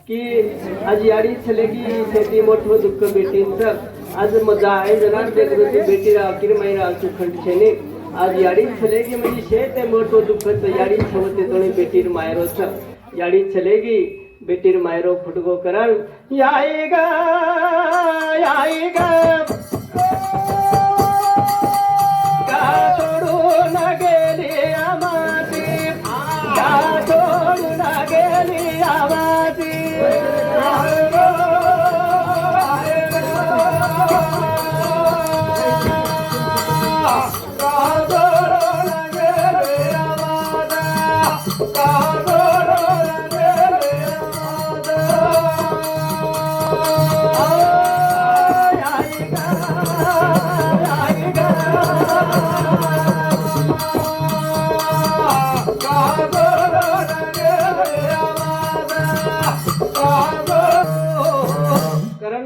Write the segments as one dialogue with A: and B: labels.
A: की आज याडी चलेगी शेती मोठं दुःख बेटींचं आज मजा आहे जनार देखती बेटी अखिर महिना सुखंड छेने आज याडी चलेगी म्हणजे शेत मोठं दुःखच याडी छवते तोणे बेटीर मायरोच याडी चलेगी बेटीर मायरो फुटगो करल याई ग कारण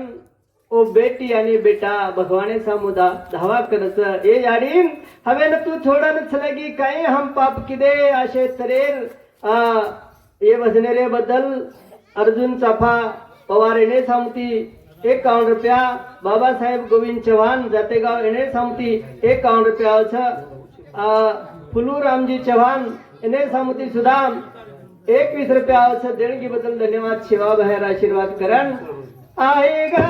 A: ओ बेटी आणि बेटा भगवाने सामुदा धावा करच ए याडी हवे न तू थोडा न चलेगी काही हम पाप किदे असे तरेर ये भजनेरे बद्दल अर्जुन चाफा पवार येणे सांगती 51 रुपया बाबासाहेब गोविंद चव्हाण जातेगाव येणे सांगती 51 रुपया फुलू रामजी चव्हाण येणे सांगती सुद्धा 21 रुपया देणगी बद्दल धन्यवाद शिवा बाहेर आशीर्वाद करण आएगा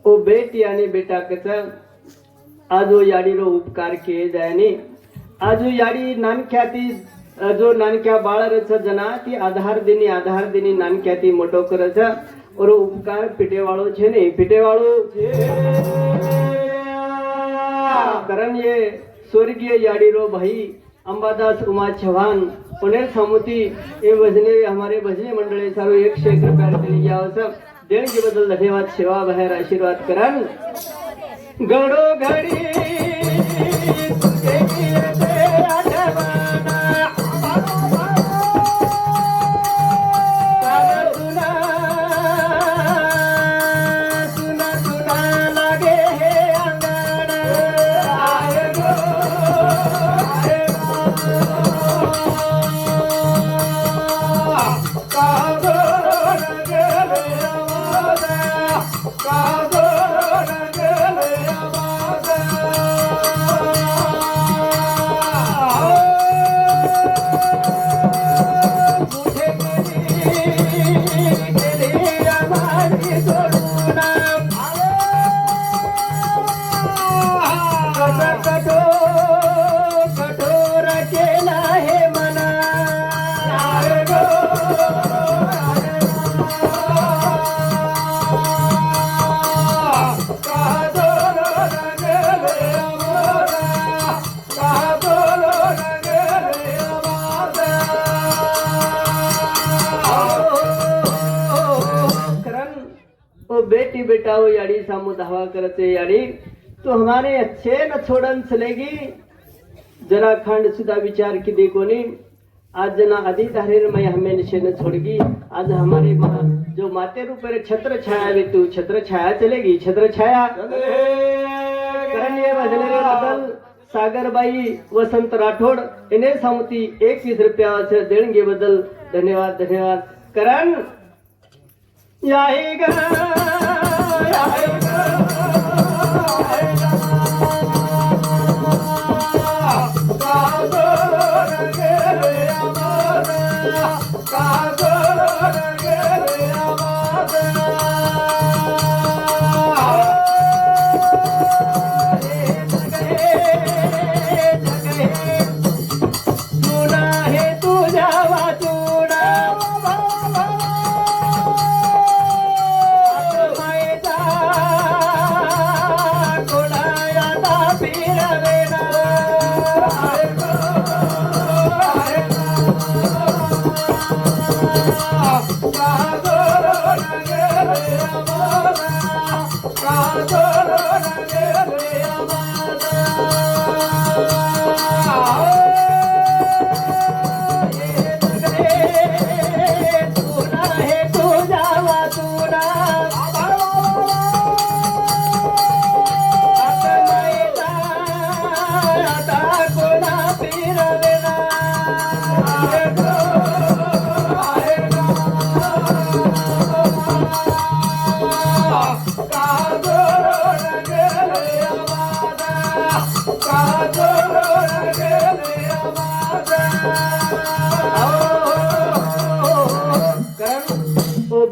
A: ओ बेटी आणि बेटा कस आजो याडीरो उपकार केले जायने आजो याडी नानख्याती जो नानक्या बाळरच जना ती आधार देनी नानख्याती मोठो करच और उपकार पिटेवाळो छे ने पिटेवाळो कारण ये स्वर्गीय याडीरो भाई अंबादास उमा चौहान पुणे सामुती ये भजने हमारे भजने मंडळे सारो 101 रुपया दिली यावस देणगी बद्दल धन्यवाद सेवा बाहेर आशीर्वाद करन गडो घडी बेटी बेटा हो याड़ी सामू धावा करते याड़ी तो हमारे अच्छे न छोड़न चलेगी जरा खंड सुधा विचार की देखो नी आज जना आदि धारेर मैं हमें निशे न छोड़गी आज हमारे जो माते ऊपर छत्र छाया भी तू छत्र छाया चलेगी छत्र छाया करण ये भजन रे बदल सागरबाई वसंत राठोड इन्हें समती 21 रुपयाचे देणगी बदल धन्यवाद धन्यवाद करण याही ग याही ग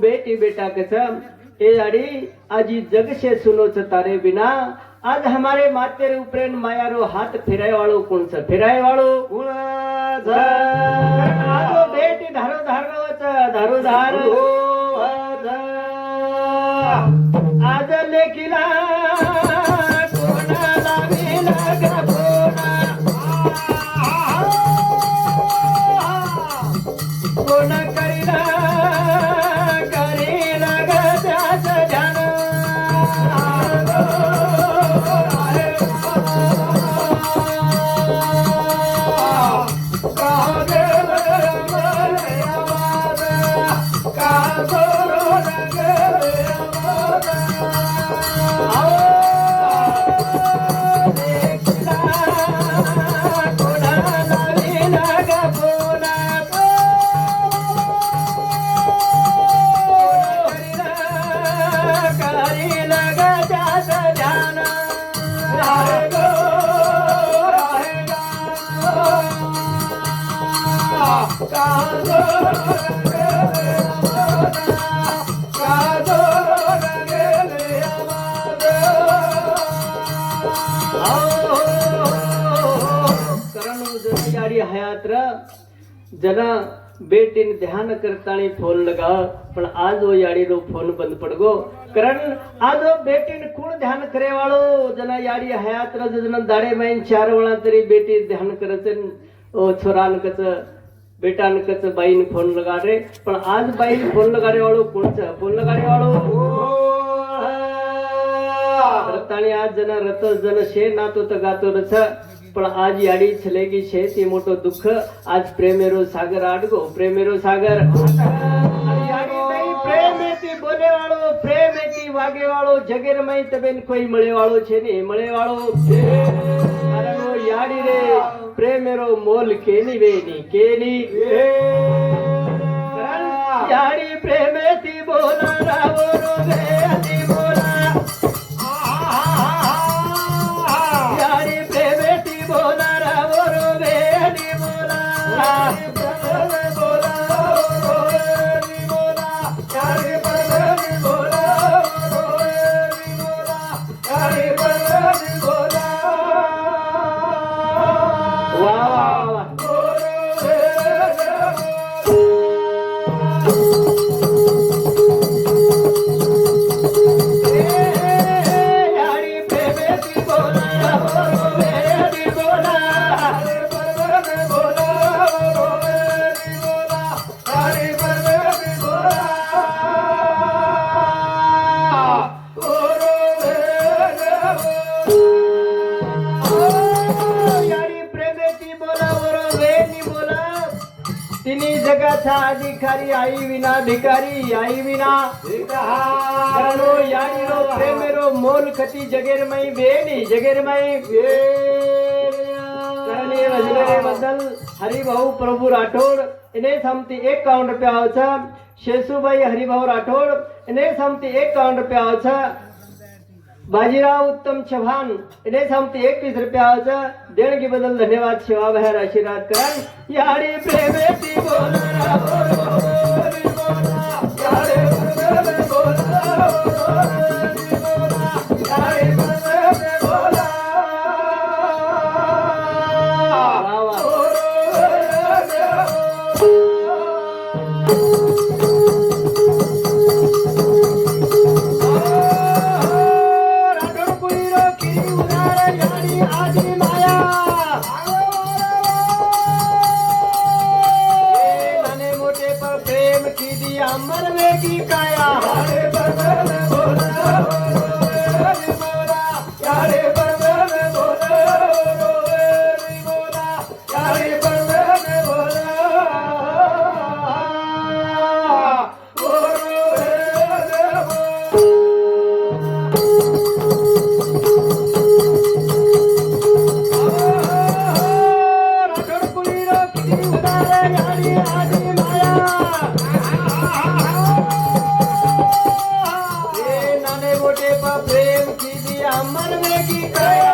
A: बेटी बेटा कसम ए आड़ी आजी जग से सुनो छ तारे बिना आज हमारे माते रे उपरेन माया रो हाथ फिराय वाळो कोण छ फिराय वाळो कोण छ आजो बेटी धारो धारो छ धारो धार आज लेकिला कोणा लावेला गपोना कोणा करीला जना बेटीने ध्यान करतानी फोन लगा पण आज वो याड़ी रो फोन बंद पड़ गो करण आज वो बेटीने कोण ध्यान करे वाळो जना याड़ी हयात र जना दाडे मैन 4 वेळा तरी बेटी ध्यान करते ओ छोरान कच बेटान कच बाईन फोन लगा रे पण आज बाईन फोन लगाडे वाळो कोणच फोन लगाडे वाळो रताणी आज जना रत जन शे नातो त गातो रछ पण आज याडी छलेगी छे ते मोटो दुख आज प्रेमेरो सागर आडगो प्रेमेरो सागर याडी नहीं प्रेमेती बोले वाळो प्रेमेती वागे वाळो जगेर मई तबेन कोई मळे वाळो छे ने मळे वाळो कारण वो याडी रे प्रेमेरो मोल केनी वेनी केनी याडी प्रेमेती बोला रावो रो वेती बोला जगाचा अधिकारी आई विना भिकारी आई विना करनो याडी रो प्रेमेरो मोल खती जगेरमई बेनी जगेरमई करणे वजरे बदल हरिभाऊ प्रभू राठोड इने समती 51 रुपयाचा शेसूबाई हरिभाऊ राठोड इने समती 51 रुपयाचा बाजीराव उत्तम चव्हाण इने समती 21 रुपयाचा देणगी बदल धन्यवाद सेवा बाहेर आशीर्वाद करण याडी प्रेमेची बोलरा अमर वेगी काया प्रेम की अमर वेगी काया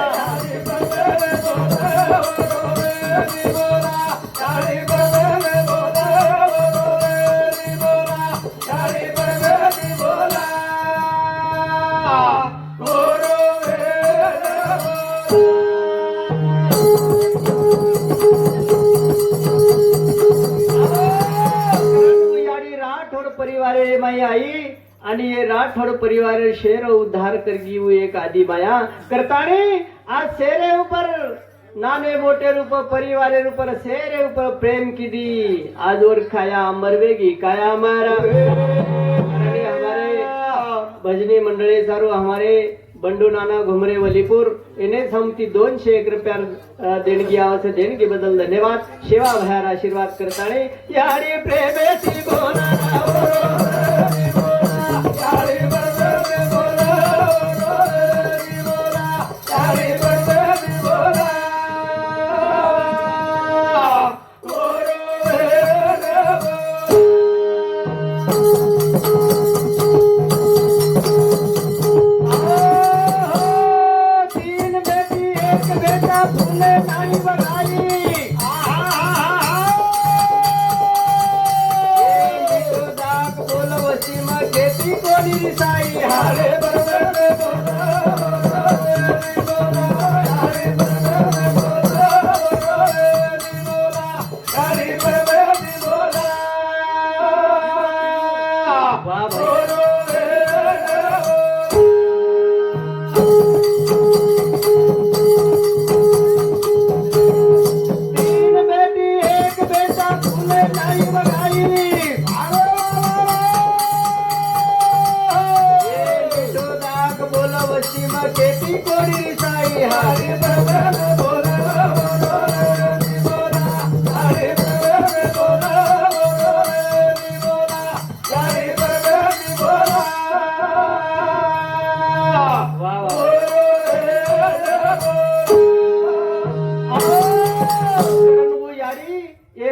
A: परिवारे माई आई आणि ये राठोड परिवार शेर उद्धार कर गिऊ एक आदि माया करताने आज शेरे ऊपर नाने मोटे रूप परिवारे ऊपर शेरे ऊपर प्रेम की दी आज और खाया मरवेगी काया हमारा हमारे भजनी मंडळी सारू हमारे बंडू नाना घुमरे वलीपुर इन्हें समती 201 रुपया देणगी आवश्य देणगी बदल धन्यवाद सेवा बाहेर आशीर्वाद करताने याडी प्रेमेची बोला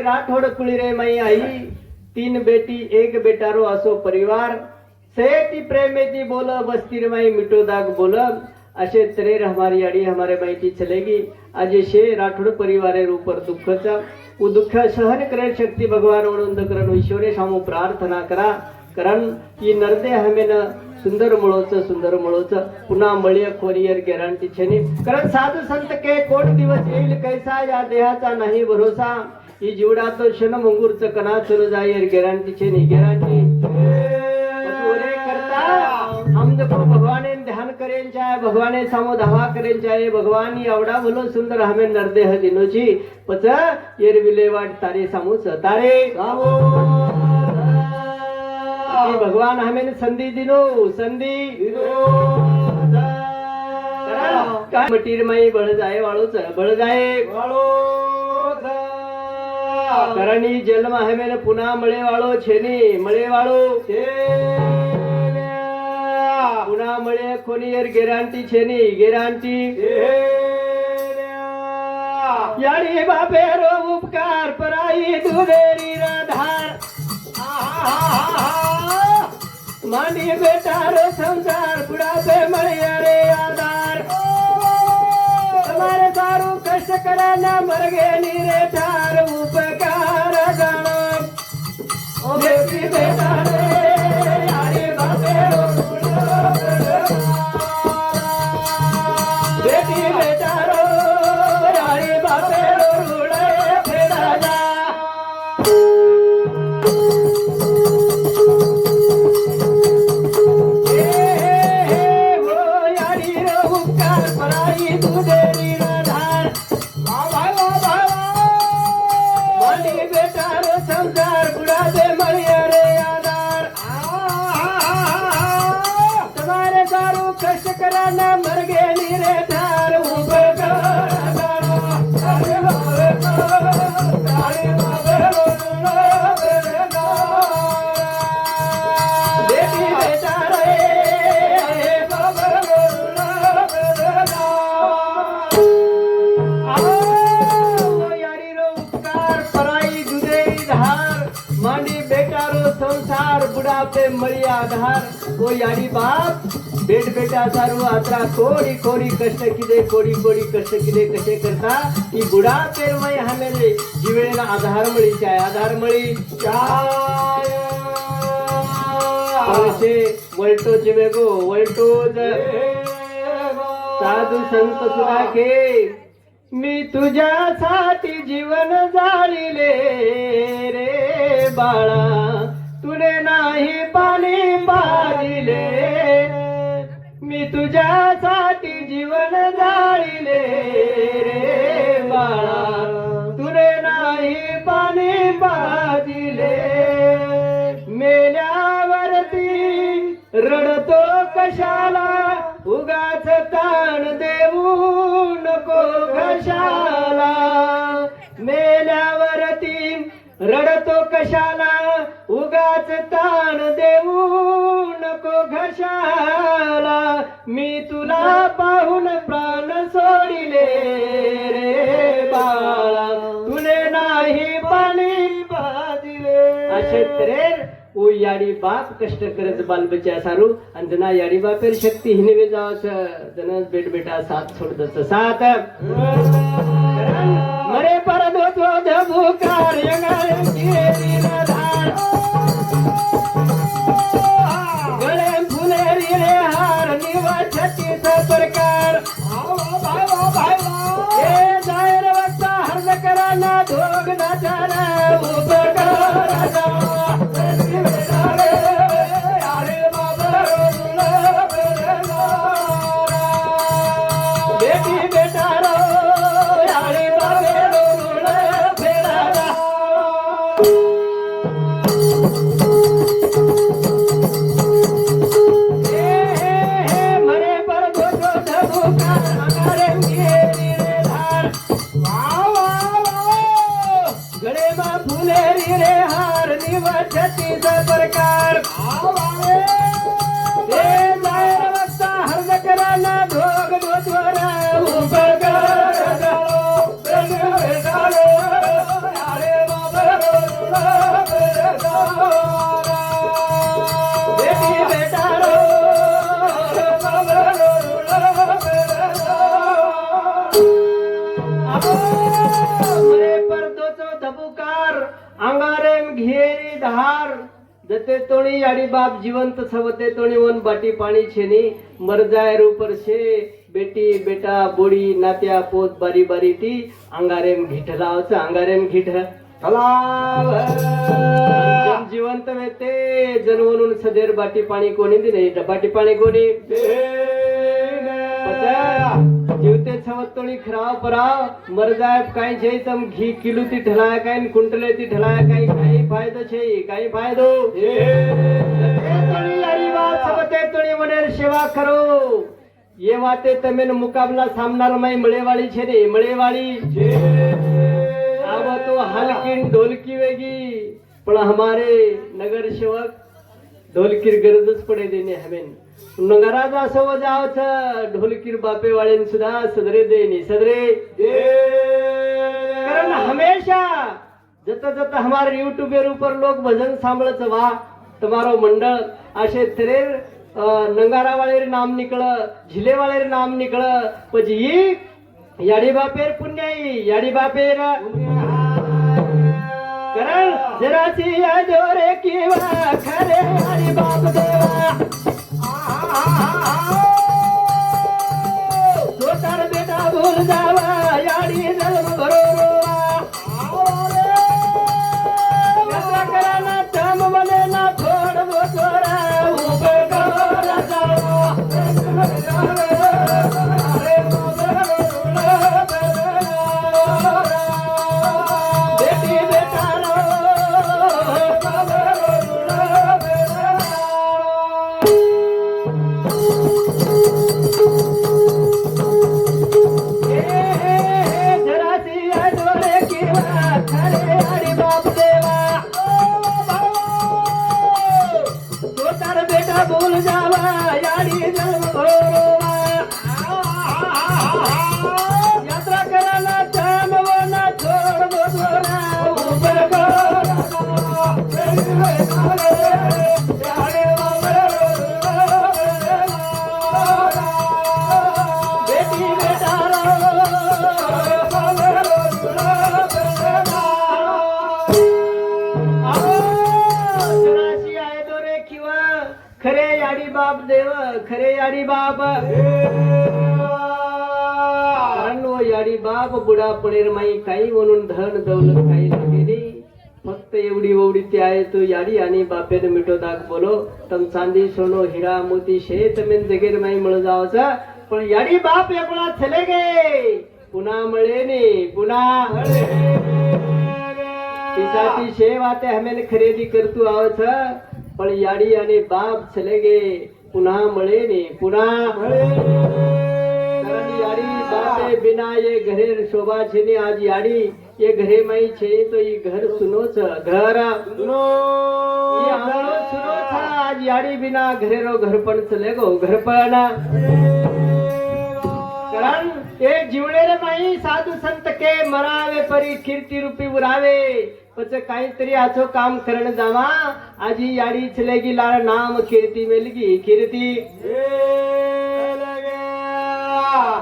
A: राठोड कुळीरे माई आई 3 बेटी 1 बेटा रो असो परिवार सेती प्रेमेती बोल बस्तीर माई मिटो दाग बोल अशे तरेर हमारी आड़ी हमारे माइटी चलेगी आज शे राठोड परिवारे ऊपर दुःखचा वो दुःख सहन करे शक्ती भगवान ओळंद करण ईश्वरे सामो प्रार्थना करा कारण की नरदे हमेन सुंदर मुळोच पुन्हा मळीय कोरियर गॅरंटी छेनी कारण साधू संत के कोण दिवस येईल कैसा या देहाचा नाही भरोसा ही जीवडा तो क्षण मंगूरच कणा चलो जाईल गॅरंटी छेनी गॅरंटी ओरे करता हम जब भगवाने ध्यान करेल चाहे भगवाने सामो धावा करेल चाहे भगवान एवढा भलो सुंदर हमें नरदेह दिनोची पच येर विलेवाट तारे सामो तारे सामो भगवान हमें संधि दिनो मटीर माई बळ जाए वाळोच बळ जाए वाळो कारण ઈ જેલમાં હવે ને પુના મળેવાળો છે ને મળેવાળો છે પુના મળે કોની યાર ગેરંટી છે ને ગેરંટી યારી બાપે રો ઉપકાર પરાઈ દુધેરી રાધાર માંડી બેટા રો સંસાર બુઢાપે મળ્યા રે આધાર તમારે સારું કષ્ટ કરે ના મરગે ની રે ઠાર ઉપકાર જાણો ઓ બેટી બેટા રે યારી બાપે રો બેટી બેટા રો યારી બાપે રો રૂડે ફેરા જા દુધેરી રાધાર માંડી બેટા રો સંસાર બુઢાપે મળ્યા રે આધાર તમારે સારું કષ્ટ કરાના મરગે ની રે ઠાર બેટી બેટા રે માંડી બેટારો સંસાર બુઢાપે મળ્યા આધાર ઓ યારી બાપ બેટ બેટા સારું આતરા કોડી કોડી કષ્ટ કીધે કોડી કોડી કષ્ટ કીધે કશે કરતા ઈ બુઢાપે મય હમેલે જીવેના આધાર મળી ચાય આધાર મળી ચાય છે વલટો જીવે ગો વલટો साधू संत सुराखे मी तुझ्यासाठी जीवन जाळिले रे बाळा तुने नाही पाणी पाजिले मी तुझ्यासाठी जीवन जाळिले रे बाळा तुने नाही पाणी पाजिले मेल्यावरती रडतो कशाला उगाच ताण देऊ नको कशाला मेल्यावरती रडतो कशाला उगाच ताण देऊ नको घशाला मी तुला पाहून प्राण सोडिले रे बाळा तुने नाही पाणी पाजिले असे त्रेर ओ याडी बाप कष्ट करत बाल बच्चा सारू अंजना याडी बापेर शक्ती हिनवे जावच जनस बेट बेटा साथ सोडत साथ मरे पर दो धबुकार यंगारे गिरे धार गळे फुले रे हार निवा छत्तीस प्रकार हे जायर वक्ता हर्ज कराना धोग नाचाना उपकार बेटी बेटा रो यारी बाबे रो फेरा मरे पर गोटो धबुकार अंगारे गिरी रे धार गळे मा फुले रे हार निवा छत्तीस प्रकार हे जायर वक्ता हर्ज कराना धोग दोरा उपकार बेटी बेटा रो मरे पर दोचो धबुकार अंगारेम घेरी धार जते तोणी याडी बाप जीवंत सवते तोणी वन बाटी पाणी छेनी मर जाय रूपर छे बेटी बेटा बोडी नात्या पोत बारी बारी ती अंगारेम घिठलावच अंगारेम घिठ हलाव जीवंत वेते जनवरून सदेर बाटी पाणी कोणी दिने बाटी पाणी कोणी जीवते छवतोणी खराव पराव मर जाय काही जे तम घी किलो ती ढलाया काही कुंटले ती ढलाया काही काही फायदो छे काही फायदो तोणी यारी बात सबते तोणी वनेर सेवा करो ये वाते तमेन मुकाबला सामनार मई मळेवाળી છે ને મળેવાળી છે આવો તો तो हलकिन ढोलकी वेगी पण हमारे नगर सेवक ढोलकीर गरजच पडे देणे हमेन नगरात असं वजावच ढोलकीर बापे वाळेन सुद्धा सदरे देनी सदरे कारण हमेशा जत जत हमारे यूट्यूबर ऊपर लोग भजन सांभळच वा तुम्हारो मंडळ असे तरेर नंगारा वाळेर नाम निकळ झिले वाळेर नाम निकळ पजी याडी बापेर पुण्याई याडी बापेर कारण जराची जोरे किंवा खरे याडी बाप देवा स्वतः बेटा बोल जावा याडी जन्म भरो कराना तम मने ना थोड बोरा बोल जावा याडी जन्म भरोवा यात्रा कराना थांबवना थोड बोरा बेटी बेटारो खरे याडी बाप देव खरे याडी बाप कारण वो याडी बाप बुडा पडेर माई काही म्हणून धन दौलत काही लागेली फक्त एवढी ओवढी ती आहे तो याडी आणि बापेन मिठो दाग बोलो तम चांदी सोनो हिरा मोती शेत मेन जगेर माई मळ जावचा पण याडी बाप एकला चले गे पुन्हा मळेने पुन्हा पिसाची शेवा ते हमेन खरेदी करतू आवच पण याडी आणि बाप चले गे पुन्हा मळे ने पुन्हा कारण याडी बापे बिना ये घरे शोभा छे आज याडी ये घरे माई छे तो ये घर सुनोच घर सुनो ये आंगणो सुनो था आज याडी बिना घरे रो घर पण चले गो घर पण कारण एक जीवनेर माई साधू संत के मरावे परी कीर्ती रूपी उरावे पच काहीतरी आचो काम करण जावा आजी याडी चलेगी लार नाम कीर्ती मिलगी कीर्ती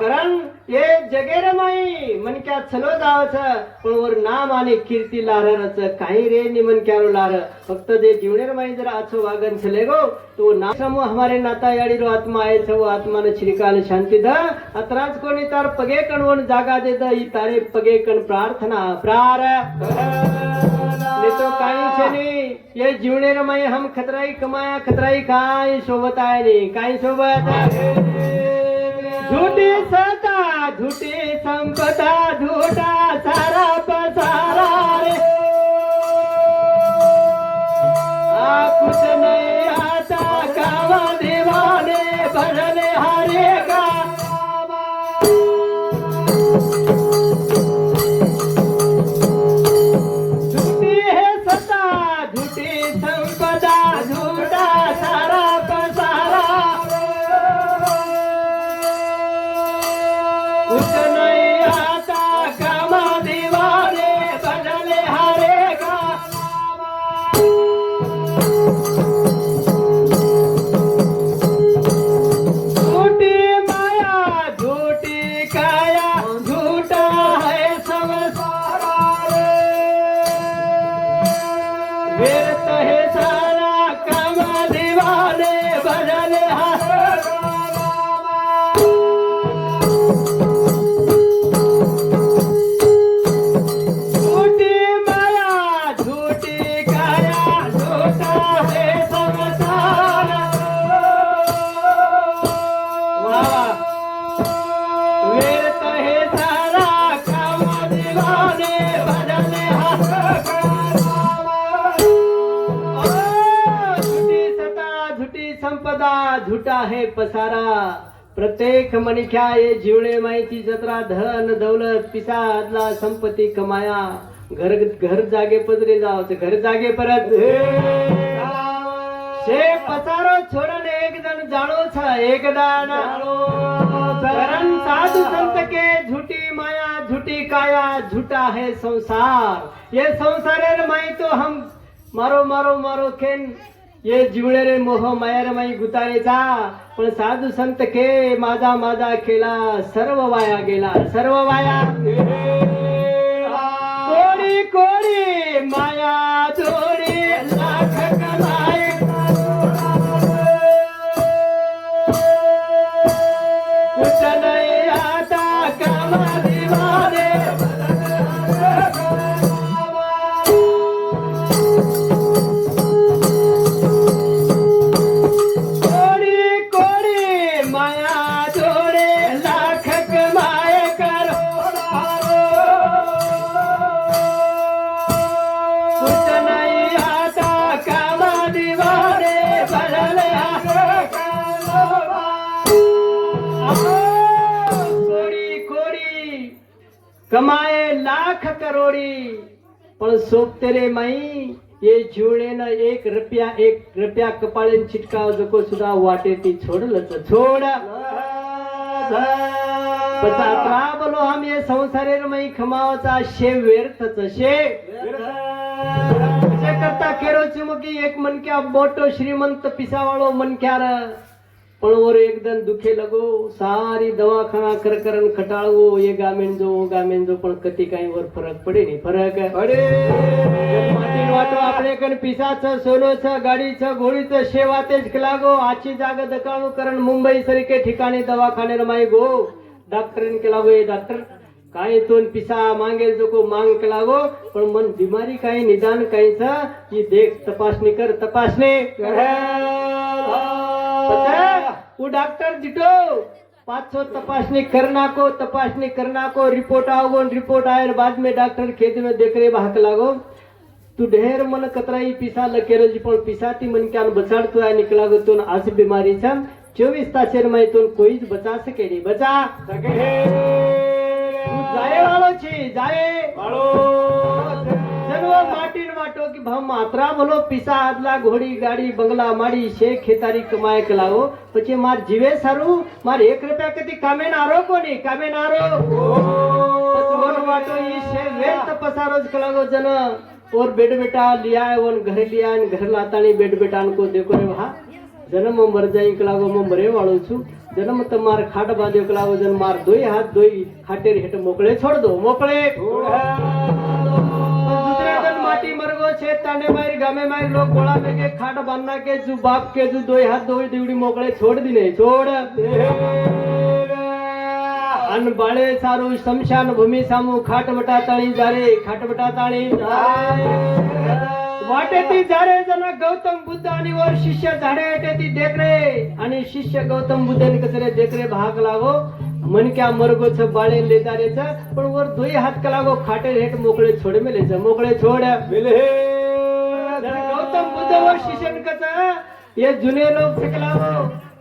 A: कारण ये जगेर माई मन क्या चलो जावच पण वर नाम आणि कीर्ती लारच काही रे नि मन क्या लार फक्त जे जीवनेर माई जर आचो वागन चले गो तो नाम समूह हमारे नाता याडी रो आत्मा आहे छो आत्मा ने श्रीकाल शांती द अतराज कोणी तार पगे कणवण जागा दे द ई तारे पगे कण प्रार्थना प्रार ने तो काही छेनी ये जीवनेर माई हम खतराई कमाया खतराई काय सोबत आहे रे काय सोबत झूठी सता झूठी संपदा झूठा सारा पसारा रे कुछ नहीं आता कावा दीवाने भरने हरे का झूठी है सता झूठी संपदा झूठा सारा पसारा कुछ नहीं आता कामा दीवाने बदले हरे का झूठी माया झूठी काया झूठा है संसार व्यर्थ है सारा कामा दीवाने बदले हरे संपदा झुटा है पसारा प्रत्येक मनिख्या ये जीवणे माहिती जत्रा धन दौलत पिसा आदला संपत्ती कमाया घर घर जागे पदरे जावचं घर जागे परत शे पसारो छोड़न एक जन जानो छ एक दान करन साधु संत के झूठी माया झूठी काया झूठा है संसार ये संसार माई तो हम मारो मारो मारो खेन ये जिवळे रे मोह माया रे माई गुतारेचा पण साधू संत के माझा माझा केला सर्व वाया गेला सर्व वाया कोडी कोडी माया जोडी लाख कमाई कुछ नहीं आता कमा दीवाने कमाए लाख करोड़ी पण सोबते रे माई ये जीवडेन एक रुपया कपाळेन चिटकाव जको सुद्धा वाटे ती छोडलच छोड पचात्रा बोलो हम ये संसारेर माई खमावाचा शे व्यर्थच शे करता केरो चुमकी एक मनक्या मोटो श्रीमंत पिसावाळो मनक्यार पण वर एकदम दुखे लगो सारी दवाखाना करकरन खटाळवो ये गामेन जो पण कती काही वर फरक पडे नाही फरक पडे मातीन वाटो आपले कन पिसाचं सोनोचं गाडीचं घोडीचं शेवा तेच लागो आची जागा दकाळू करण मुंबई सारखे ठिकाणी दवाखाने रमाई गो डॉक्टरीन केला गो डॉक्टर काय तोन पिसा मांगे जो को मांग केला गो पण मन बिमारी काही निदान काहीच की देख तपासणी कर तपासणी वो डॉक्टर दिटो 500 तपासणी करना को रिपोर्ट आओ रिपोर्ट आए बाद में डॉक्टर खेत में देख रे भाग लागो तू ढेर मन कतराई पिसा लकेरज पण पिसा ती मन क्या बचाड़तो है निकला गो तो आज बीमारी छ 24 तासेर में तो कोईच बचा सके नहीं बचा सके जाए वालो छी जाए वालो जनवा माटीन वाटो की भाव मात्रा बोलो पिसा आदला घोड़ी गाड़ी बंगला माड़ी शे खेतारी कमाए कलाओ पछे मार जीवे सारू मार 1 रुपया कती कामे नारो कोनी कामे नारो और वाटो ई शे व्यर्थ पसारोज कलागो जन और बेड बेटा लिया है वन घर लिया है घर लातानी बेड बेटान को देखो रे वहा जन्म मर जाई कलागो म मरे वाळो छु जन्म तमार खाट बांध्यो कलागो जन मार दोई हाथ दोई खाटेर हेठ मोकळे छोड़ दो मोकळे माटी मरगो छे ताने मार गामे मार लोग गोळा लेके खाट बांधना के जू बाप के जू दोई हाथ दोई दिवड़ी मोकळे छोड़ दिने छोड़ अन बाळे सारू शमशान भूमि सामू खाट बटा ताणी जारे खाट बटा ताणी वाटेती जारे जना गौतम बुद्ध आणि वर शिष्य झाडे ती देख रे आणि शिष्य गौतम बुद्धने कसरे देख रे भाग लागो मन क्या मरगो छ बाळे ले जारे छ पण वर दोई हात कलागो खाटे हेठ मोकळे छोड़ मेले छ मोकळे छोड़ मेले गौतम बुद्ध वर शिष्यन कच ये जुने लोक सकलावो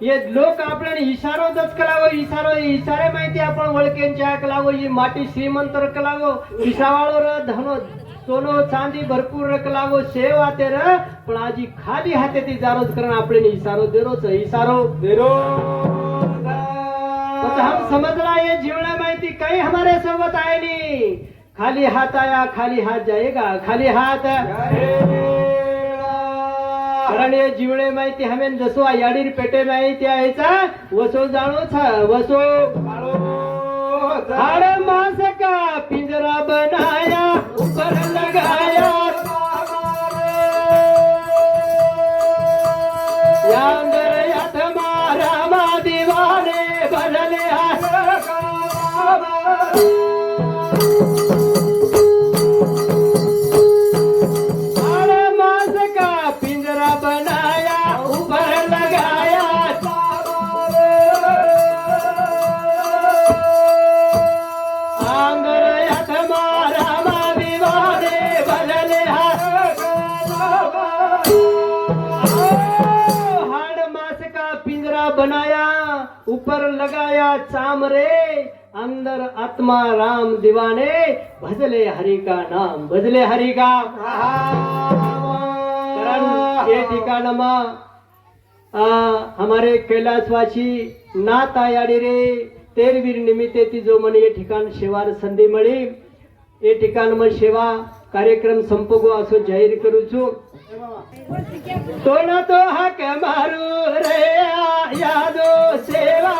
A: ये लोक आपण इशारो दच कलावो इशारे माहिती आपण वळकेंच्या कलावो ही माटी श्रीमंत कलावो पिसावाळो र धनो सोनो चांदी भरपूर रखलागो सेव आते र पण आजी खाली हाते ती जारोज करण आपले इशारो देरो तो हम समझला ये जीवना माहिती काही हमारे सोबत आए नहीं खाली हाथ आया खाली हाथ जाएगा खाली हाथ कारण ये जीवने माहिती हमें जसो याडीर पेटे माहिती आयचा वसो जाणो छ वसो हाड़ मांस का पिंजरा बनाया ऊपर लगाया यांदर याथ मारा मा दीवाने बदले हाड़ मांस का पिंजरा बनाया ऊपर लगाया बनाया ऊपर लगाया चाम रे अंदर आत्मा राम दीवाने भजले हरि का नाम भजले हरि का कारण ये ठिकाणમાં हमारे कैलासवासी नाथ आयाडी रे तेरवीर निमित्ते ती जो म्हणे ये ठिकाण सेवार संधी मळी ये ठिकाणમાં सेवा कार्यक्रम संपगो असो जाहीर करू છું तो ना तो हक मारू रे यादो सेवा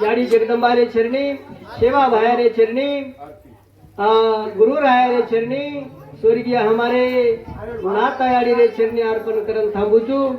A: याडी जगदंबा रे चरणी सेवा भाया रे चरणी गुरु राया रे चरणी स्वर्गीय हमारे नाथ याडी रे चरणी अर्पण करन थांबू છું